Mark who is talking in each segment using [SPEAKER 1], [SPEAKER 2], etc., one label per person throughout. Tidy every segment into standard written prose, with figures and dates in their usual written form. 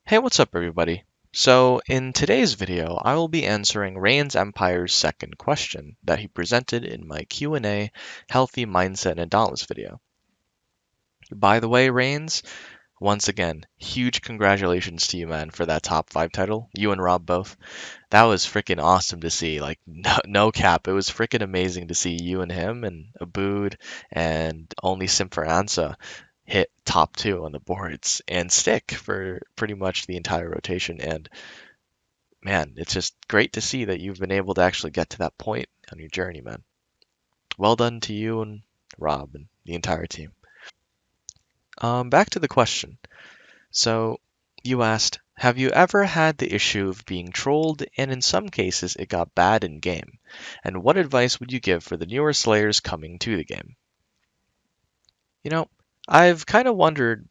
[SPEAKER 1] Hey, what's up everybody? So in today's video, I will be answering Rain's Empire's second question that he presented in my Q&A Healthy Mindset and Dauntless video. By the way, Rains, once again, huge congratulations to you, man, for that top 5 title. You and Rob both. That was freaking awesome to see. Like, no cap. It was freaking amazing to see you and him and Abood and only Sim for Ansa hit top 2 on the boards and stick for pretty much the entire rotation. And man, it's just great to see that you've been able to actually get to that point on your journey, man. Well done to you and Rob and the entire team. Back to the question. So you asked, have you ever had the issue of being trolled and in some cases it got bad in game? And what advice would you give for the newer Slayers coming to the game? You know, I've kind of wondered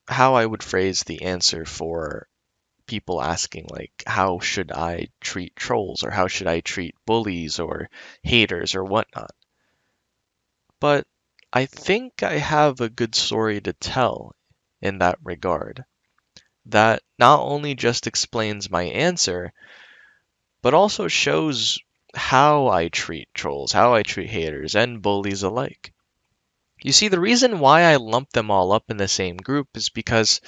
[SPEAKER 1] how I would phrase the answer for people asking, like, how should I treat trolls or how should I treat bullies or haters or whatnot. But I think I have a good story to tell in that regard that not only just explains my answer, but also shows how I treat trolls, how I treat haters and bullies alike. You see, the reason why I lump them all up in the same group is because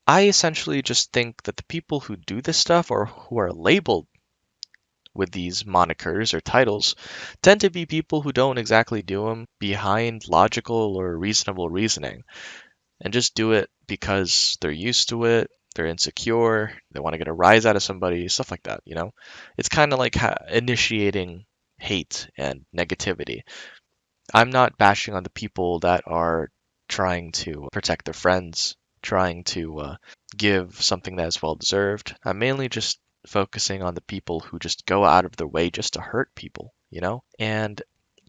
[SPEAKER 1] I essentially just think that the people who do this stuff or who are labeled with these monikers or titles tend to be people who don't exactly do them behind logical or reasonable reasoning and just do it because they're used to it, they're insecure, they want to get a rise out of somebody, stuff like that, you know? It's kind of like initiating hate and negativity. I'm not bashing on the people that are trying to protect their friends, trying to give something that is well deserved. I'm mainly just focusing on the people who just go out of their way just to hurt people, you know? And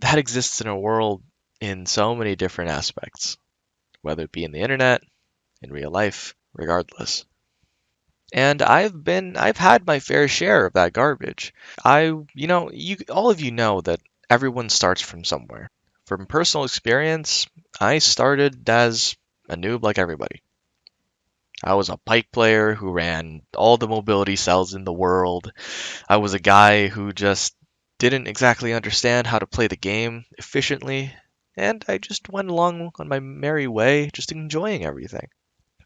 [SPEAKER 1] that exists in a world in so many different aspects, whether it be in the internet, in real life, regardless. And I've had my fair share of that garbage. All of you know that everyone starts from somewhere. From personal experience, I started as a noob like everybody. I was a pike player who ran all the mobility cells in the world. I was a guy who just didn't exactly understand how to play the game efficiently, and I just went along on my merry way, just enjoying everything.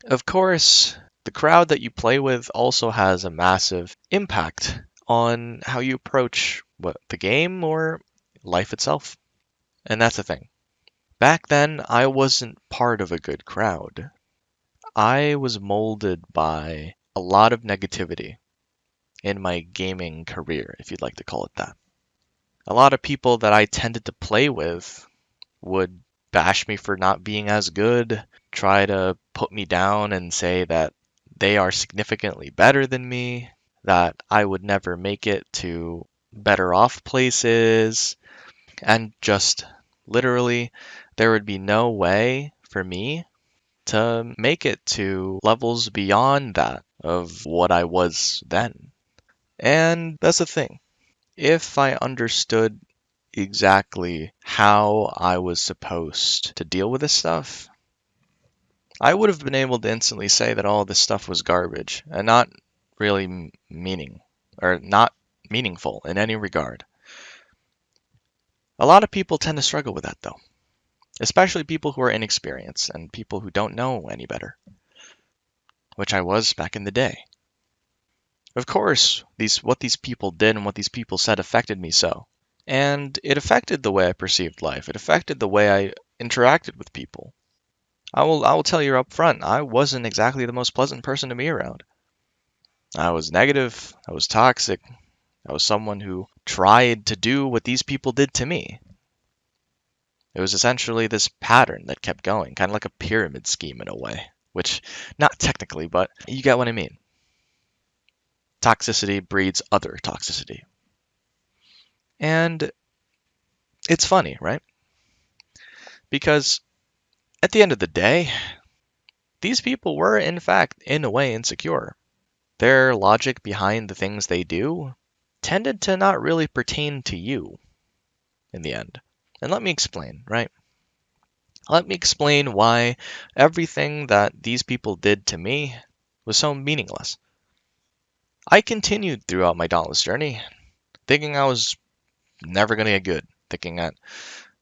[SPEAKER 1] Of course, the crowd that you play with also has a massive impact on how you approach the game or life itself. And that's the thing. Back then, I wasn't part of a good crowd. I was molded by a lot of negativity in my gaming career, if you'd like to call it that. A lot of people that I tended to play with would bash me for not being as good, try to put me down and say that they are significantly better than me, that I would never make it to better off places, and just literally, there would be no way for me to make it to levels beyond that of what I was then. And that's the thing. If I understood exactly how I was supposed to deal with this stuff, I would have been able to instantly say that all this stuff was garbage and not really not meaningful in any regard. A lot of people tend to struggle with that though, especially people who are inexperienced and people who don't know any better, which I was back in the day. Of course, what these people did and what these people said affected me so. And it affected the way I perceived life. It affected the way I interacted with people. I will tell you up front, I wasn't exactly the most pleasant person to be around. I was negative, I was toxic, I was someone who tried to do what these people did to me. It was essentially this pattern that kept going, kind of like a pyramid scheme in a way, which, not technically, but you get what I mean. Toxicity breeds other toxicity. And it's funny, right? Because at the end of the day, these people were, in fact, in a way insecure. Their logic behind the things they do tended to not really pertain to you in the end. And let me explain, right? Let me explain why everything that these people did to me was so meaningless. I continued throughout my Dauntless journey, thinking I was never going to get good, thinking that,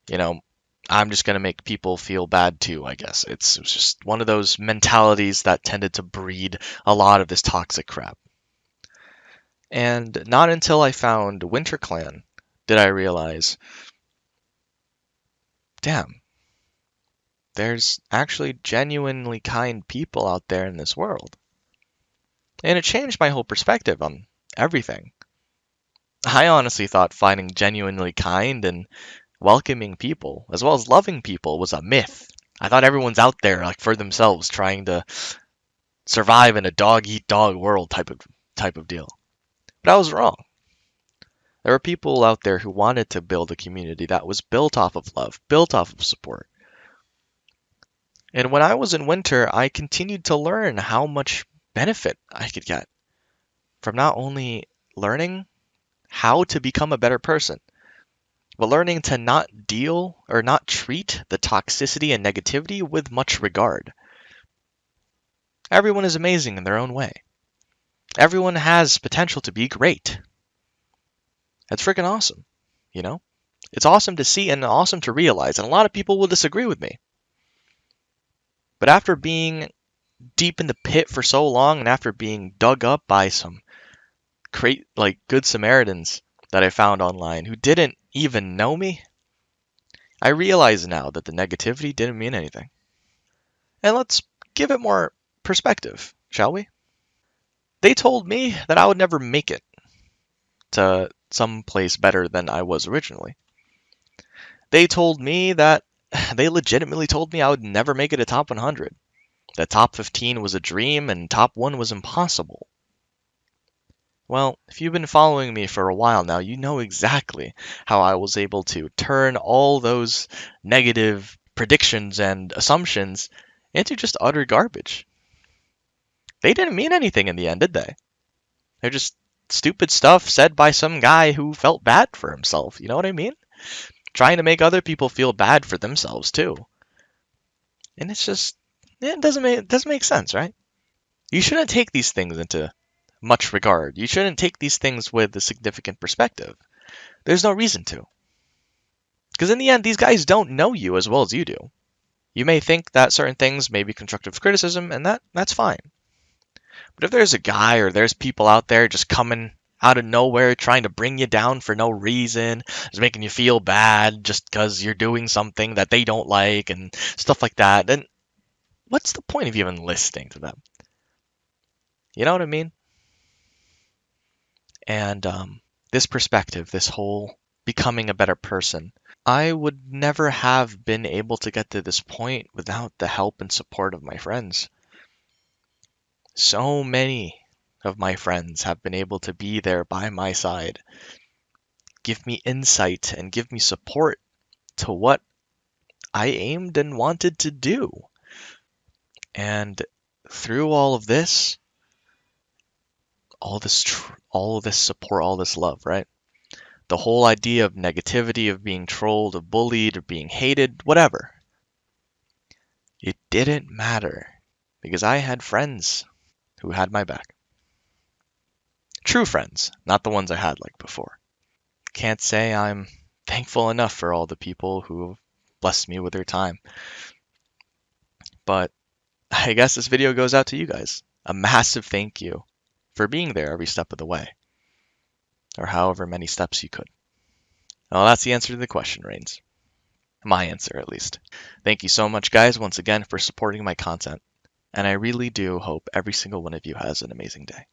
[SPEAKER 1] you know, I'm just going to make people feel bad too, I guess. It was just one of those mentalities that tended to breed a lot of this toxic crap. And not until I found WinterClan did I realize, damn, there's actually genuinely kind people out there in this world. And it changed my whole perspective on everything. I honestly thought finding genuinely kind and welcoming people, as well as loving people, was a myth. I thought everyone's out there like for themselves, trying to survive in a dog eat dog world type of deal. But I was wrong. There were people out there who wanted to build a community that was built off of love, built off of support. And when I was in winter, I continued to learn how much benefit I could get from not only learning how to become a better person, but learning to not deal or not treat the toxicity and negativity with much regard. Everyone is amazing in their own way. Everyone has potential to be great. That's freaking awesome, you know? It's awesome to see and awesome to realize, and a lot of people will disagree with me. But after being deep in the pit for so long and after being dug up by some good Samaritans that I found online who didn't even know me, I realize now that the negativity didn't mean anything. And let's give it more perspective, shall we? They told me that I would never make it to some place better than I was originally. They told me that they legitimately told me I would never make it a top 100. That top 15 was a dream and top 1 was impossible. Well, if you've been following me for a while now, you know exactly how I was able to turn all those negative predictions and assumptions into just utter garbage. They didn't mean anything in the end, did they? They're just stupid stuff said by some guy who felt bad for himself. You know what I mean? Trying to make other people feel bad for themselves too. And it's just it doesn't make sense, right? You shouldn't take these things into much regard. You shouldn't take these things with a significant perspective. There's no reason to. Because in the end, these guys don't know you as well as you do. You may think that certain things may be constructive criticism, and that's fine. But if there's a guy or there's people out there just coming out of nowhere trying to bring you down for no reason, just making you feel bad just because you're doing something that they don't like and stuff like that, then what's the point of even listening to them? You know what I mean? And this perspective, this whole becoming a better person, I would never have been able to get to this point without the help and support of my friends. So many of my friends have been able to be there by my side, give me insight and give me support to what I aimed and wanted to do. And through all of this, all of this support, all this love, right? The whole idea of negativity, of being trolled, of bullied, or being hated, whatever. It didn't matter because I had friends who had my back. True friends, not the ones I had like before. Can't say I'm thankful enough for all the people who blessed me with their time. But I guess this video goes out to you guys. A massive thank you for being there every step of the way, or however many steps you could. Well, that's the answer to the question, Reigns. My answer, at least. Thank you so much, guys, once again for supporting my content. And I really do hope every single one of you has an amazing day.